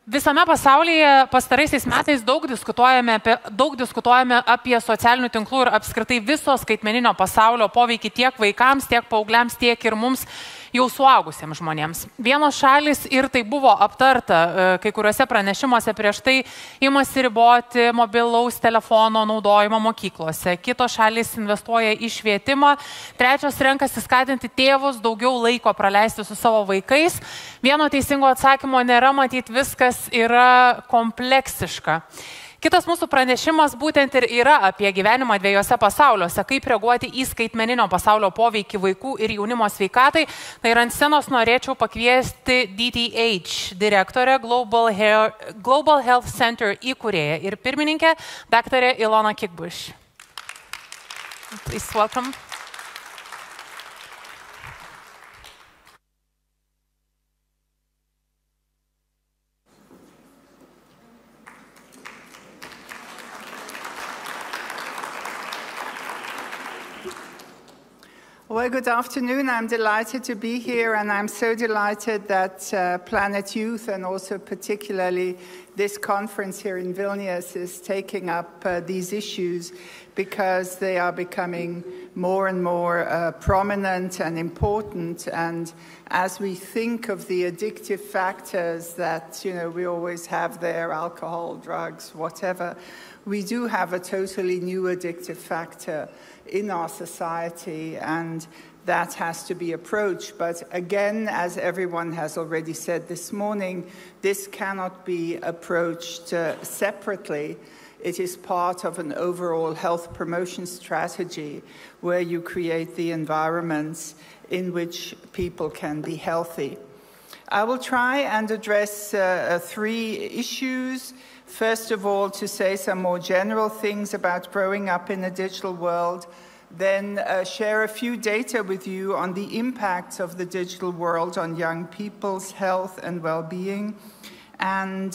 Visame pasaulyje pastaraisiais metais daug diskutuojame apie socialinių tinklų ir apskritai viso skaitmeninio pasaulio poveikį tiek vaikams, tiek paaugliams, tiek ir mums jau suaugusiems žmonėms. Vienos šalis, ir tai buvo aptarta kai kuriuose pranešimuose prieš tai, imasi riboti mobilaus telefono naudojimą mokyklose. Kitos šalis investuoja į švietimą. Trečios renkasi skatinti tėvus daugiau laiko praleisti su savo vaikais. Vieno teisingo atsakymo nėra, matyt, viskas yra kompleksiška. Kitas mūsų pranešimas būtent ir yra apie gyvenimą dviejose pasauliuose, kaip reaguoti į skaitmeninio pasaulio poveikį vaikų ir jaunimo sveikatai. Tai ir ant scenos norėčiau pakviesti DTH direktorę, Global Health Center įkūrėją ir pirmininkę, daktarę Ilona Kickbusch. Please welcome. Well, good afternoon. I'm delighted to be here, and I'm so delighted that Planet Youth, and also particularly this conference here in Vilniaus, is taking up these issues, because they are becoming more and more prominent and important. And as we think of the addictive factors that, we always have there, alcohol, drugs, whatever, we do have a totally new addictive factor in our society, and that has to be approached. But again, as everyone has already said this morning, this cannot be approached separately. It is part of an overall health promotion strategy where you create the environments in which people can be healthy. I will try and address three issues. First of all, to say some more general things about growing up in a digital world, then share a few data with you on the impacts of the digital world on young people's health and well-being, and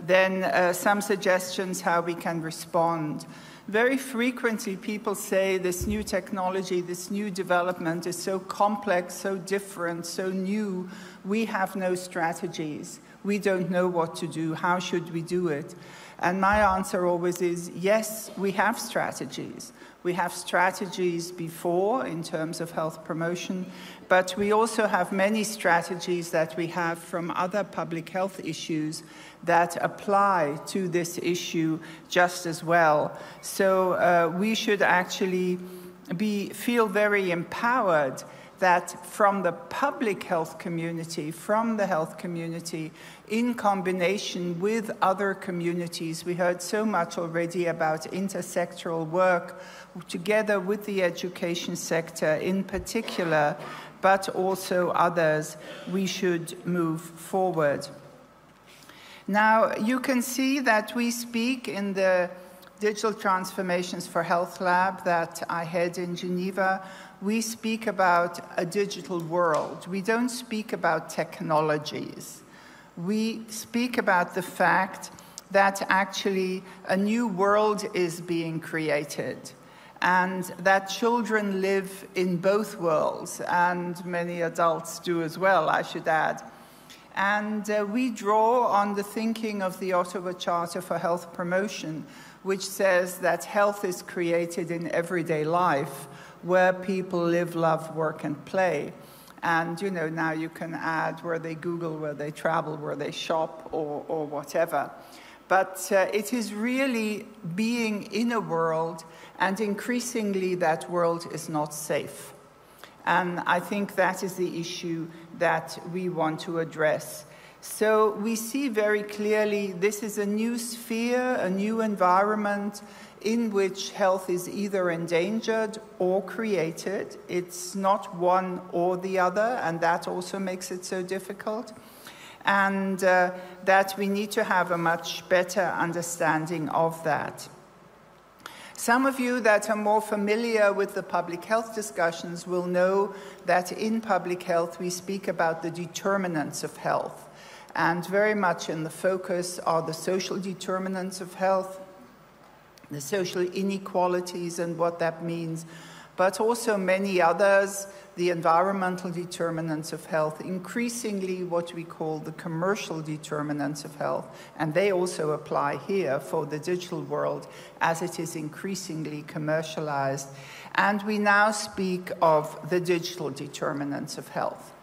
then some suggestions how we can respond. Very frequently people say this new technology, this new development is so complex, so different, so new, we have no strategies. We don't know what to do. How should we do it? And my answer always is, yes, we have strategies. We have strategies before in terms of health promotion, but we also have many strategies that we have from other public health issues that apply to this issue just as well. So we should actually feel very empowered that from the public health community, from the health community, in combination with other communities, we heard so much already about intersectoral work, together with the education sector in particular, but also others, we should move forward. Now, you can see that we speak in the Digital Transformations for Health Lab that I head in Geneva. We speak about a digital world. We don't speak about technologies. We speak about the fact that actually a new world is being created, and that children live in both worlds, and many adults do as well, I should add. And we draw on the thinking of the Ottawa Charter for Health Promotion, which says that health is created in everyday life, where people live, love, work, and play. And, now you can add where they Google, where they travel, where they shop, or whatever. But it is really being in a world, and increasingly that world is not safe. And I think that is the issue that we want to address. So we see very clearly this is a new sphere, a new environment in which health is either endangered or created. It's not one or the other, and that also makes it so difficult. And that we need to have a much better understanding of that. Some of you that are more familiar with the public health discussions will know that in public health we speak about the determinants of health. And very much in the focus are the social determinants of health, the social inequalities and what that means, but also many others, the environmental determinants of health, increasingly what we call the commercial determinants of health, and they also apply here for the digital world as it is increasingly commercialized. And we now speak of the digital determinants of health.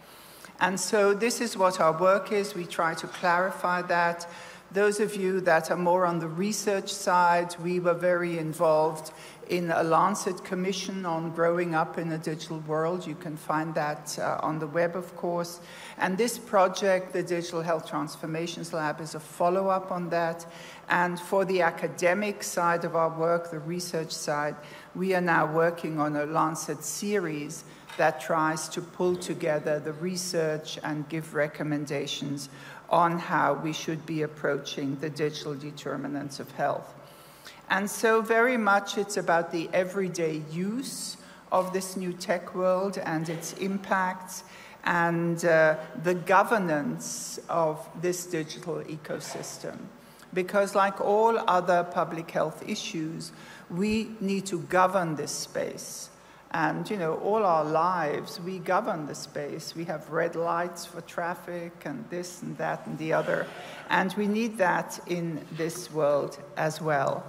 And so this is what our work is. We try to clarify that. Those of you that are more on the research side, we were very involved in a Lancet commission on growing up in a digital world. You can find that on the web, of course. And this project, the Digital Health Transformations Lab, is a follow-up on that. And for the academic side of our work, the research side, we are now working on a Lancet series that tries to pull together the research and give recommendations on how we should be approaching the digital determinants of health. And so very much it's about the everyday use of this new tech world and its impacts and the governance of this digital ecosystem. Because like all other public health issues, we need to govern this space. And, you know, all our lives, we govern the space. We have red lights for traffic and this and that and the other. And we need that in this world as well.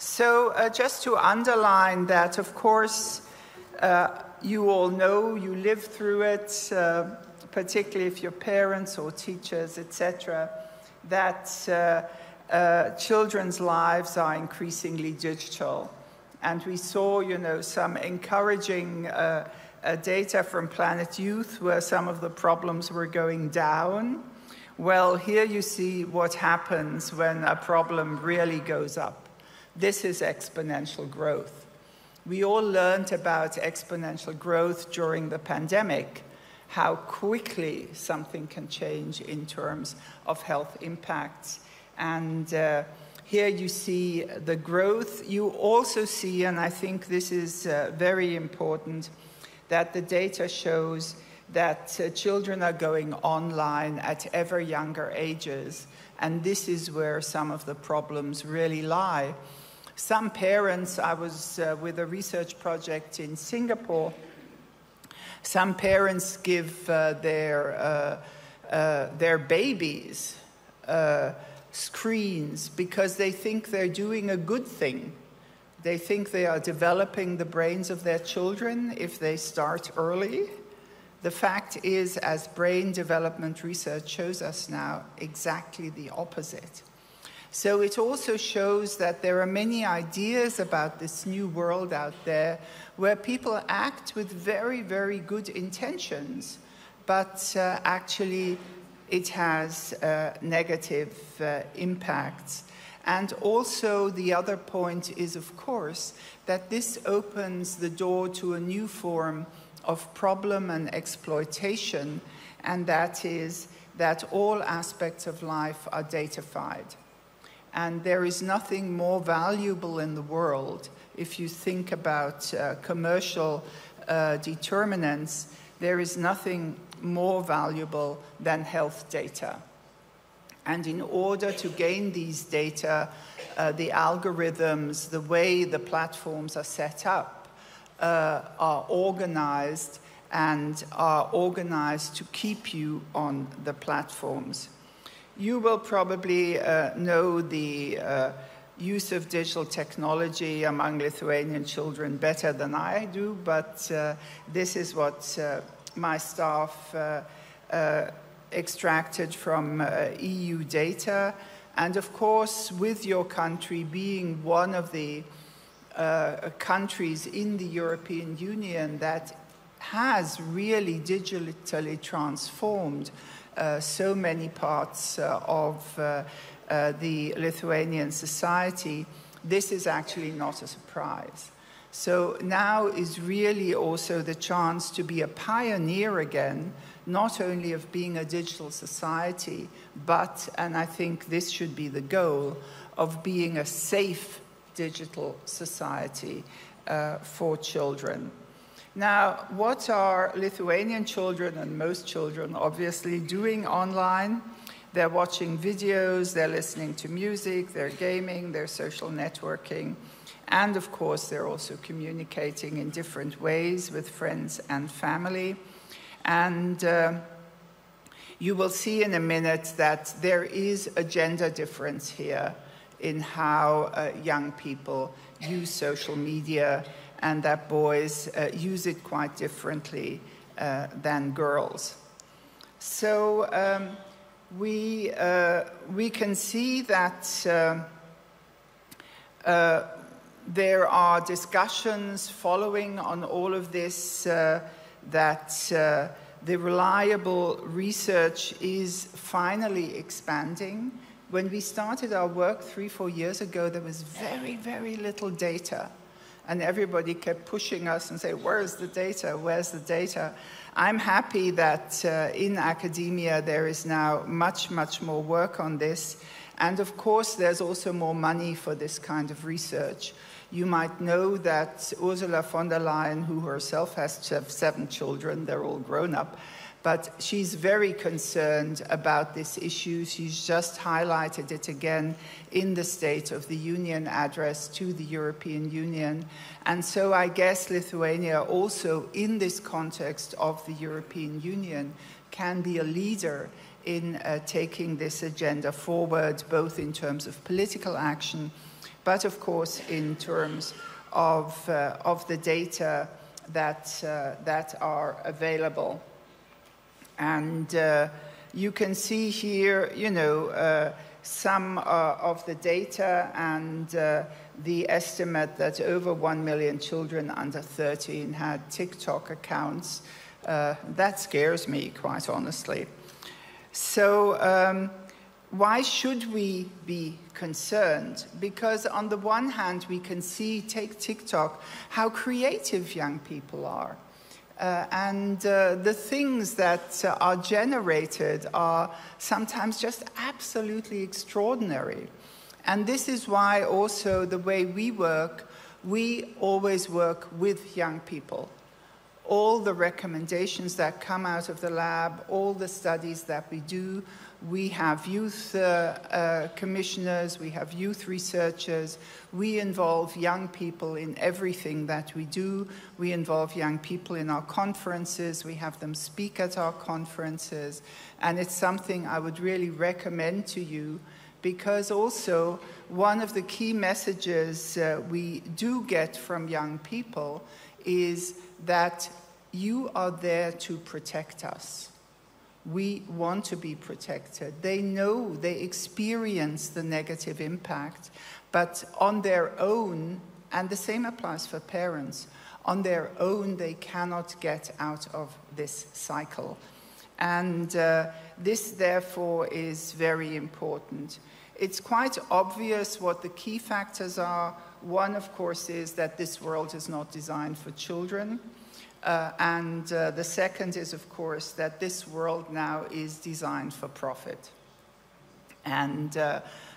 So just to underline that, of course, you all know, you live through it, particularly if you're parents or teachers, etc., that children's lives are increasingly digital. And we saw, you know, some encouraging data from Planet Youth where some of the problems were going down. Well, here you see what happens when a problem really goes up. This is exponential growth. We all learned about exponential growth during the pandemic, how quickly something can change in terms of health impacts. And here you see the growth. You also see, and I think this is very important, that the data shows that children are going online at ever younger ages, and this is where some of the problems really lie. Some parents, I was with a research project in Singapore, some parents give their babies screens because they think they're doing a good thing. They think they are developing the brains of their children if they start early. The fact is, as brain development research shows us now, exactly the opposite. So it also shows that there are many ideas about this new world out there where people act with very, very good intentions, but actually it has negative impacts. And also the other point is, of course, that this opens the door to a new form of problem and exploitation, and that is that all aspects of life are datafied. And there is nothing more valuable in the world. If you think about commercial determinants, there is nothing more valuable than health data. And in order to gain these data, the algorithms, the way the platforms are set up, are organized and are organized to keep you on the platforms. You will probably know the use of digital technology among Lithuanian children better than I do, but this is what my staff extracted from EU data. And of course, with your country being one of the countries in the European Union that has really digitally transformed so many parts of the Lithuanian society, this is actually not a surprise. So now is really also the chance to be a pioneer again, not only of being a digital society, but, and I think this should be the goal, of being a safe digital society for children. Now, what are Lithuanian children and most children obviously doing online? They're watching videos, they're listening to music, they're gaming, they're social networking. And of course, they're also communicating in different ways with friends and family. And you will see in a minute that there is a gender difference here in how young people use social media, and that boys use it quite differently than girls. So we can see that there are discussions following on all of this, that the reliable research is finally expanding. When we started our work 3-4 years ago, there was very, very little data. And everybody kept pushing us and saying, where's the data? Where's the data? I'm happy that in academia there is now much, much more work on this. And of course, there's also more money for this kind of research. You might know that Ursula von der Leyen, who herself has 7 children, they're all grown up, but she's very concerned about this issue. She's just highlighted it again in the State of the Union address to the European Union. And so I guess Lithuania also, in this context of the European Union, can be a leader in taking this agenda forward, both in terms of political action, but of course in terms of the data that are available. And you can see here, some of the data and the estimate that over 1 million children under 13 had TikTok accounts. That scares me, quite honestly. So why should we be concerned? Because on the one hand, we can see, take TikTok, how creative young people are. And the things that are generated are sometimes just absolutely extraordinary. And this is why also the way we always work with young people. All the recommendations that come out of the lab, all the studies that we do, we have youth commissioners, we have youth researchers, we involve young people in everything that we do. We involve young people in our conferences, we have them speak at our conferences, and it's something I would really recommend to you, because also one of the key messages we do get from young people is that you are there to protect us. We want to be protected. They know, they experience the negative impact, but on their own, and the same applies for parents, on their own they cannot get out of this cycle. And this therefore is very important. It's quite obvious what the key factors are. One, of course, is that this world is not designed for children. And the second is, of course, that this world now is designed for profit. And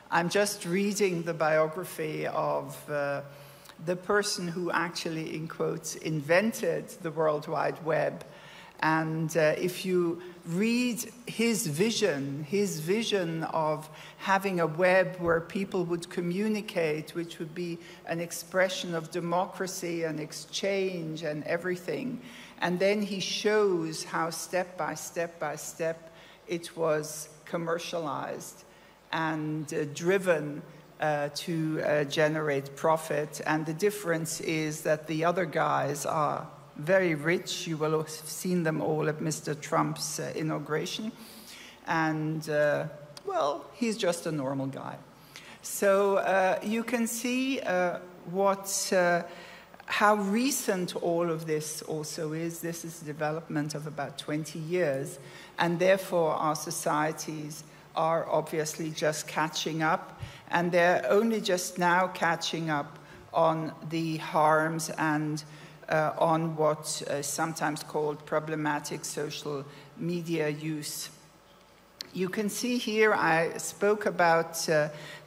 I'm just reading the biography of the person who actually, in quotes, invented the World Wide Web. And if you read his vision of having a web where people would communicate, which would be an expression of democracy and exchange and everything. And then he shows how step by step by step it was commercialized and driven to generate profit. And the difference is that the other guys are very rich. You will have seen them all at Mr. Trump's inauguration. And, well, he's just a normal guy. So you can see how recent all of this also is. This is a development of about 20 years. And therefore, our societies are obviously just catching up. And they're only just now catching up on the harms and on what is sometimes called problematic social media use. You can see here I spoke about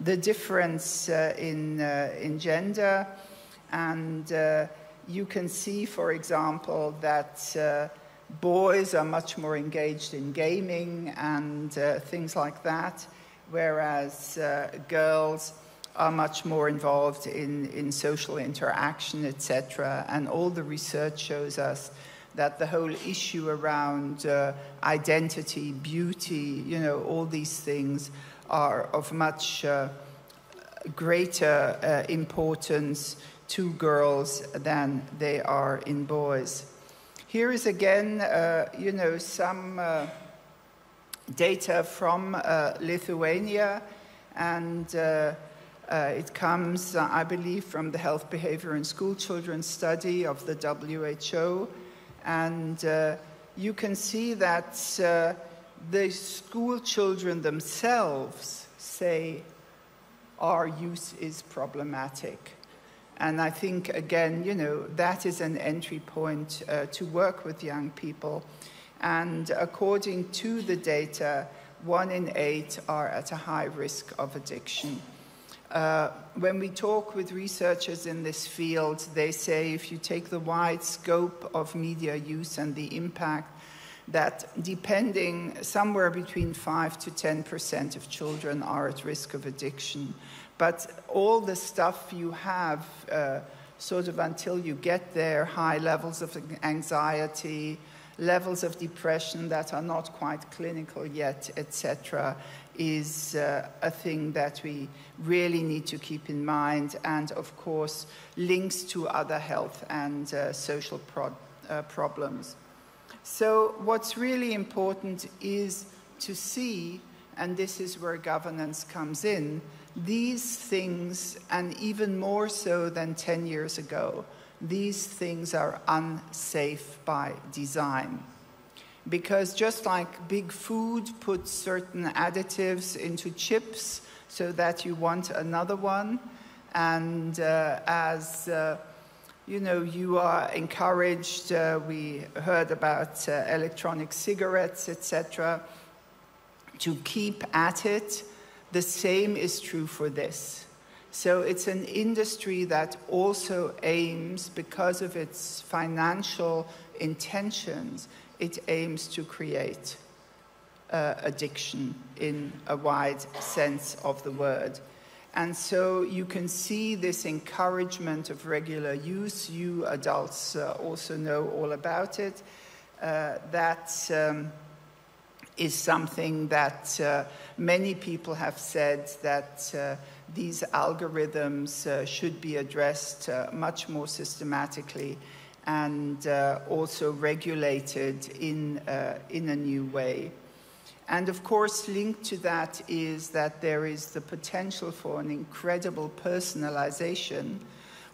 the difference in gender, and you can see, for example, that boys are much more engaged in gaming and things like that, whereas girls are much more involved in social interaction, etc. And all the research shows us that the whole issue around identity, beauty, all these things are of much greater importance to girls than they are in boys. Here is again, some data from Lithuania, and it comes, I believe, from the Health, Behavior and School Children study of the WHO. And you can see that the school children themselves say our use is problematic. And I think, again, that is an entry point to work with young people. And according to the data, 1 in 8 are at a high risk of addiction. When we talk with researchers in this field, they say if you take the wide scope of media use and the impact, that depending somewhere between 5 to 10% of children are at risk of addiction. But all the stuff you have, sort of until you get there, high levels of anxiety, levels of depression that are not quite clinical yet, etc., is a thing that we really need to keep in mind, and of course links to other health and social problems. So what's really important is to see, and this is where governance comes in, these things, and even more so than 10 years ago, these things are unsafe by design. Because just like big food puts certain additives into chips so that you want another one, and you are encouraged, we heard about electronic cigarettes, etc., to keep at it, the same is true for this. So it's an industry that also aims, because of its financial intentions, it aims to create addiction in a wide sense of the word. And so you can see this encouragement of regular use. You adults also know all about it. That is something that many people have said that these algorithms should be addressed much more systematically and also regulated in a new way. And of course, linked to that is that there is the potential for an incredible personalization,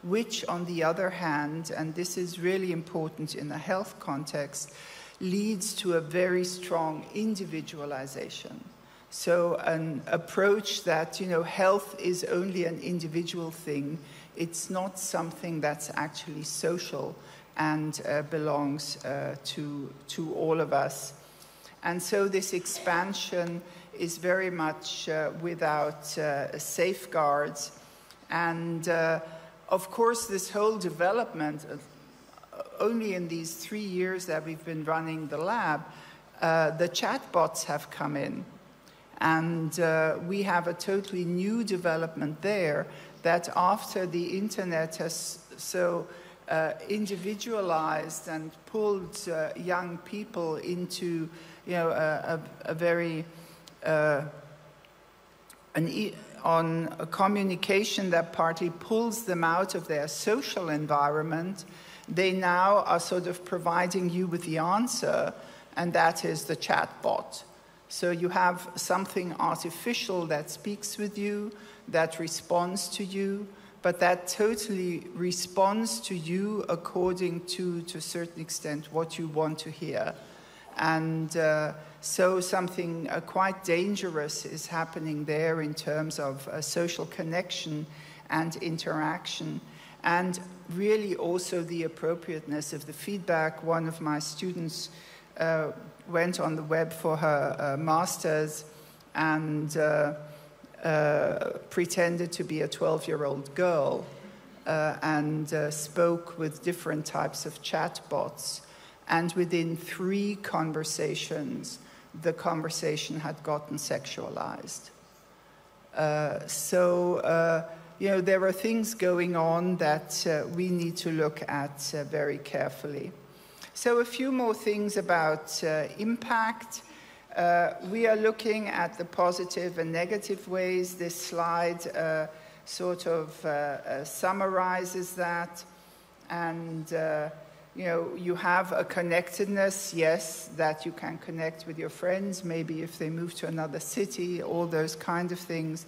which on the other hand, and this is really important in a health context, leads to a very strong individualization. So an approach that, health is only an individual thing. It's not something that's actually social and belongs to all of us. And so this expansion is very much without safeguards. And of course, this whole development, only in these 3 years that we've been running the lab, the chatbots have come in. And we have a totally new development there, that after the internet has so individualized and pulled young people into a very on a communication that partly pulls them out of their social environment, they now are sort of providing you with the answer, and that is the chatbot. So you have something artificial that speaks with you, that responds to you, but that totally responds to you according to a certain extent, what you want to hear. And so something quite dangerous is happening there in terms of social connection and interaction, and really also the appropriateness of the feedback. One of my students went on the web for her master's and pretended to be a 12-year-old girl and spoke with different types of chatbots. and within 3 conversations, the conversation had gotten sexualized. You know, there are things going on that we need to look at very carefully. So a few more things about impact. We are looking at the positive and negative ways. This slide sort of summarizes that. And, you know, you have a connectedness, yes, that you can connect with your friends, maybe if they move to another city, all those kind of things.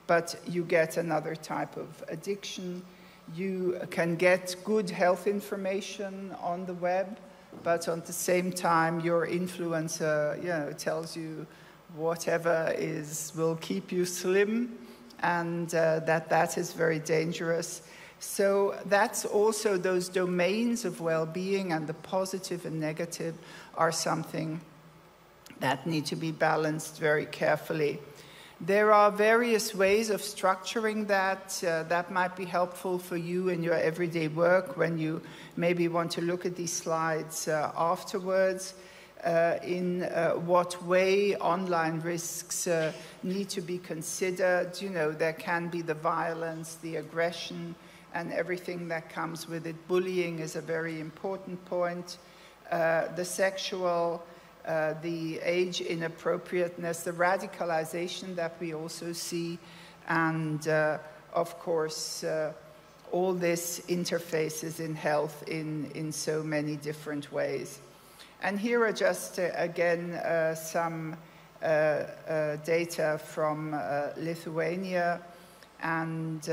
But you get another type of addiction. You can get good health information on the web, but at the same time, your influencer, you know, tells you whatever will keep you slim, and that is very dangerous. So that's also those domains of well-being, and the positive and negative are something that need to be balanced very carefully. There are various ways of structuring that. That might be helpful for you in your everyday work when you maybe want to look at these slides afterwards. In what way online risks need to be considered. You know, there can be the violence, the aggression, and everything that comes with it. Bullying is a very important point. The sexual, the age inappropriateness, the radicalization that we also see, and of course, all this interfaces in health in so many different ways. And here are just, again, some data from Lithuania, and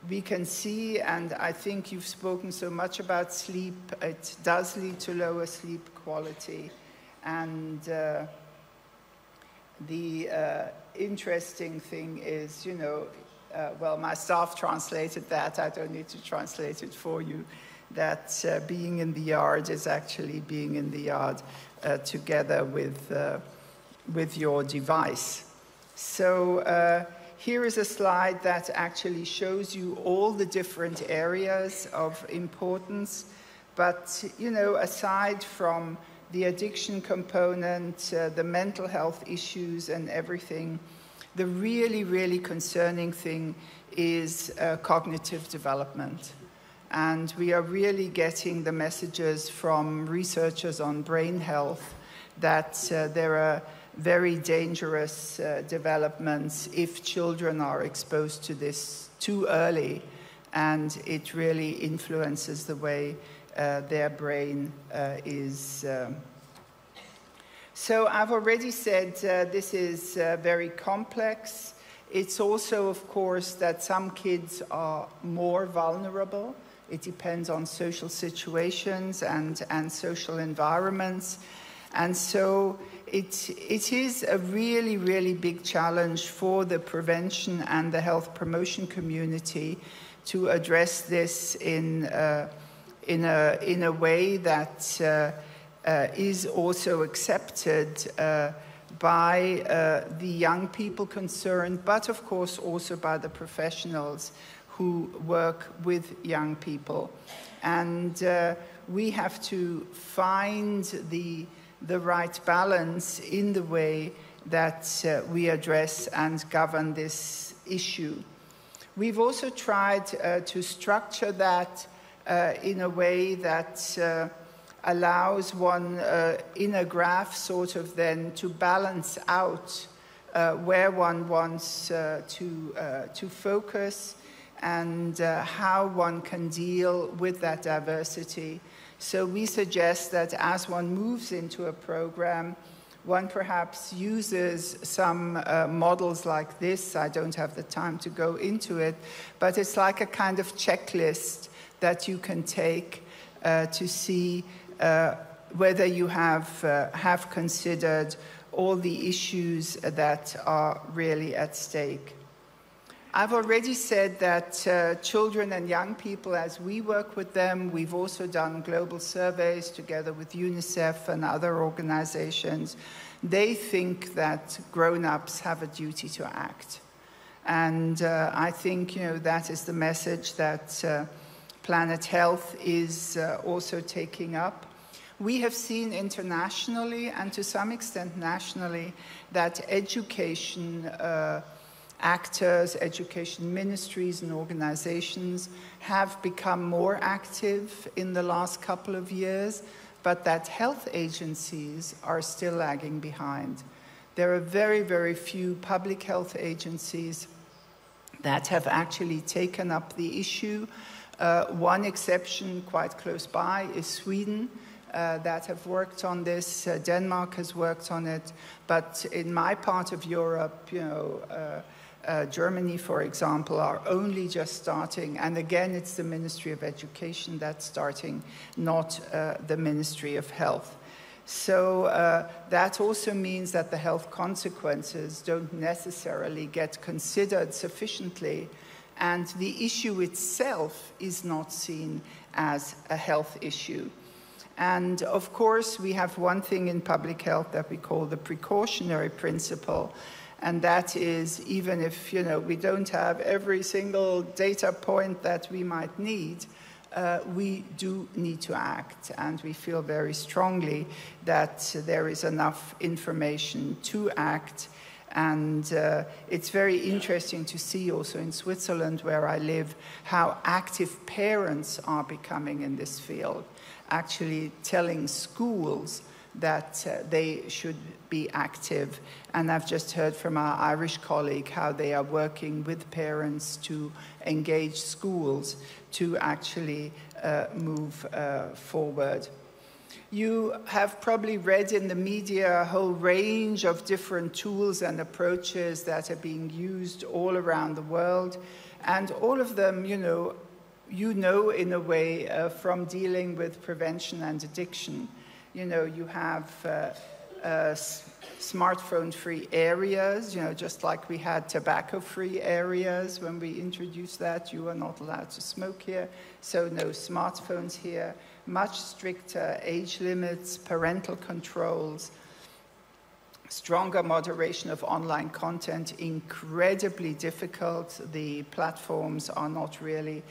we can see, and I think you've spoken so much about sleep, it does lead to lower sleep quality. And the interesting thing is, you know, well, my staff translated that, I don't need to translate it for you, that being in the yard is actually being in the yard together with your device. So here is a slide that actually shows you all the different areas of importance. But, you know, aside from the addiction component, the mental health issues and everything, the really, really concerning thing is cognitive development. And we are really getting the messages from researchers on brain health that there are very dangerous developments if children are exposed to this too early, and it really influences the way their brain is. So I've already said this is very complex. It's also, of course, that some kids are more vulnerable. It depends on social situations and social environments. And so it is a really, really big challenge for the prevention and the health promotion community to address this in a way that is also accepted by the young people concerned, but of course also by the professionals who work with young people. And we have to find the right balance in the way that we address and govern this issue. We've also tried to structure that in a way that allows one in a graph sort of then to balance out where one wants to focus and how one can deal with that diversity. So we suggest that as one moves into a program, one perhaps uses some models like this. I don't have the time to go into it, but it's like a kind of checklist that you can take to see whether you have considered all the issues that are really at stake. I've already said that children and young people, as we work with them, we've also done global surveys together with UNICEF and other organizations. They think that grown-ups have a duty to act. And I think, you know, that is the message that Planet Health is also taking up. We have seen internationally and to some extent nationally that education actors, education ministries and organizations have become more active in the last couple of years, but that health agencies are still lagging behind. There are very, very few public health agencies that have actually taken up the issue. One exception quite close by is Sweden, that have worked on this. Denmark has worked on it, but in my part of Europe, Germany, for example, are only just starting, and again, it's the Ministry of Education that's starting, not the Ministry of Health. So that also means that the health consequences don't necessarily get considered sufficiently, and the issue itself is not seen as a health issue. And of course, we have one thing in public health that we call the precautionary principle, and that is, even if we don't have every single data point that we might need, we do need to act, and we feel very strongly that there is enough information to act. And it's very interesting to see also in Switzerland, where I live, how active parents are becoming in this field, actually telling schools that they should be active. And I've just heard from our Irish colleague how they are working with parents to engage schools to actually move forward. You have probably read in the media a whole range of different tools and approaches that are being used all around the world, and all of them, in a way, from dealing with prevention and addiction. You have smartphone-free areas, just like we had tobacco-free areas when we introduced that. You are not allowed to smoke here, so no smartphones here. Much stricter age limits, parental controls, stronger moderation of online content, incredibly difficult. The platforms are not really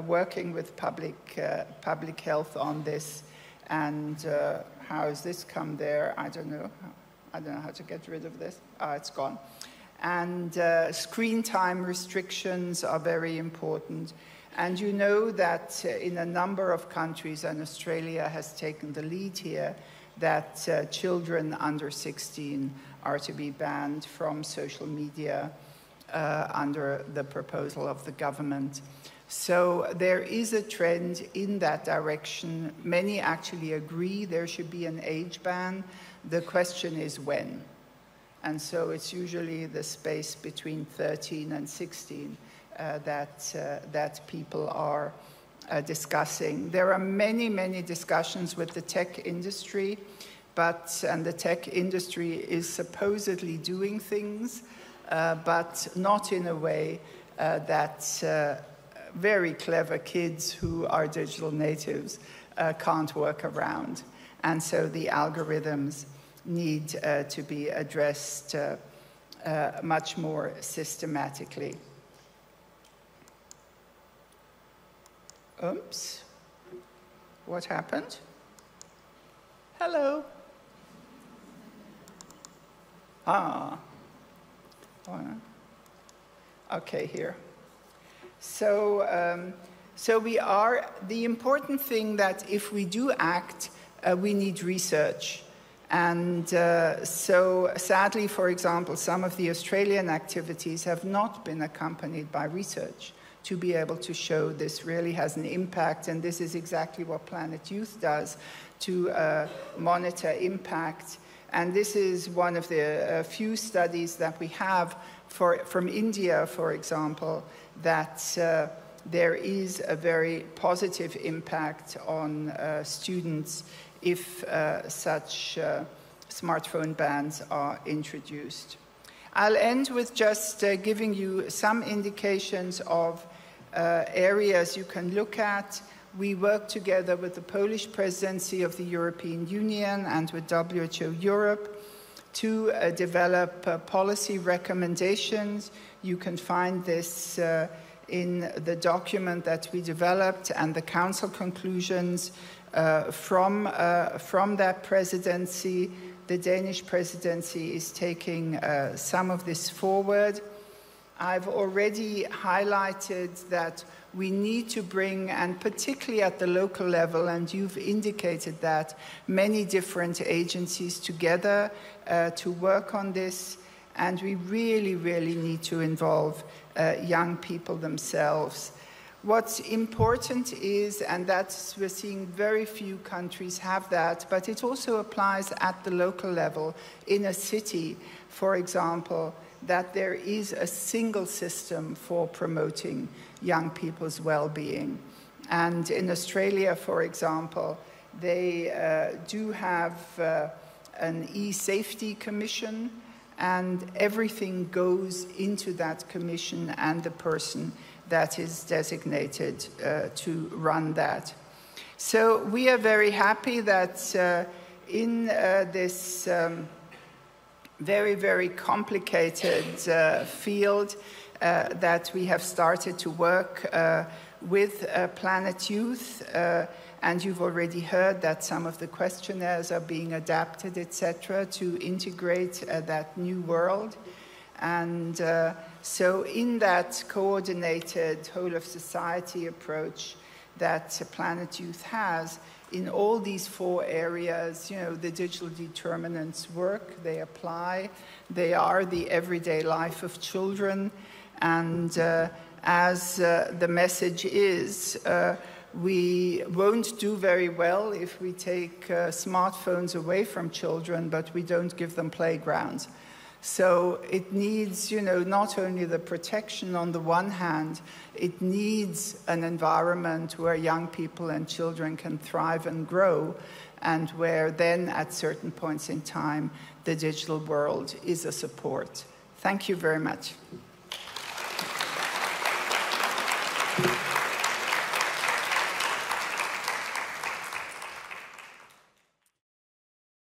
working with public health on this. And how has this come there? I don't know. I don't know how to get rid of this. It's gone. And screen time restrictions are very important. And you know that in a number of countries, and Australia has taken the lead here, that children under 16 are to be banned from social media under the proposal of the government. So there is a trend in that direction. Many actually agree there should be an age ban. The question is when. And so it's usually the space between 13 and 16 that people are discussing. There are many, many discussions with the tech industry, and the tech industry is supposedly doing things, but not in a way that very clever kids who are digital natives can't work around. And so the algorithms need to be addressed much more systematically. Oops. What happened? Hello. Okay, here. So the important thing that if we do act, we need research. And so sadly, for example, some of the Australian activities have not been accompanied by research to be able to show this really has an impact. And this is exactly what Planet Youth does to monitor impact. And this is one of the few studies that we have from India, for example, that there is a very positive impact on students if such smartphone bans are introduced. I'll end with just giving you some indications of areas you can look at. We work together with the Polish presidency of the European Union and with WHO Europe to develop policy recommendations. You can find this in the document that we developed and the Council conclusions from that presidency. The Danish presidency is taking some of this forward. I've already highlighted that we need to bring, and particularly at the local level, and you've indicated that, many different agencies together to work on this, and we really, really need to involve young people themselves. What's important is, and that's, we're seeing very few countries have that, but it also applies at the local level. In a city, for example, that there is a single system for promoting young people's well-being. And in Australia, for example, they do have an e-safety commission, and everything goes into that commission and the person that is designated to run that. So we are very happy that in this very, very complicated field that we have started to work with Planet Youth, and you've already heard that some of the questionnaires are being adapted, etc., to integrate that new world. And so in that coordinated whole-of-society approach that Planet Youth has, in all these 4 areas, you know, the digital determinants work, they apply, they are the everyday life of children, and as the message is, we won't do very well if we take smartphones away from children, but we don't give them playgrounds. So it needs, you know, not only the protection on the one hand, it needs an environment where young people and children can thrive and grow, and where then at certain points in time, the digital world is a support. Thank you very much.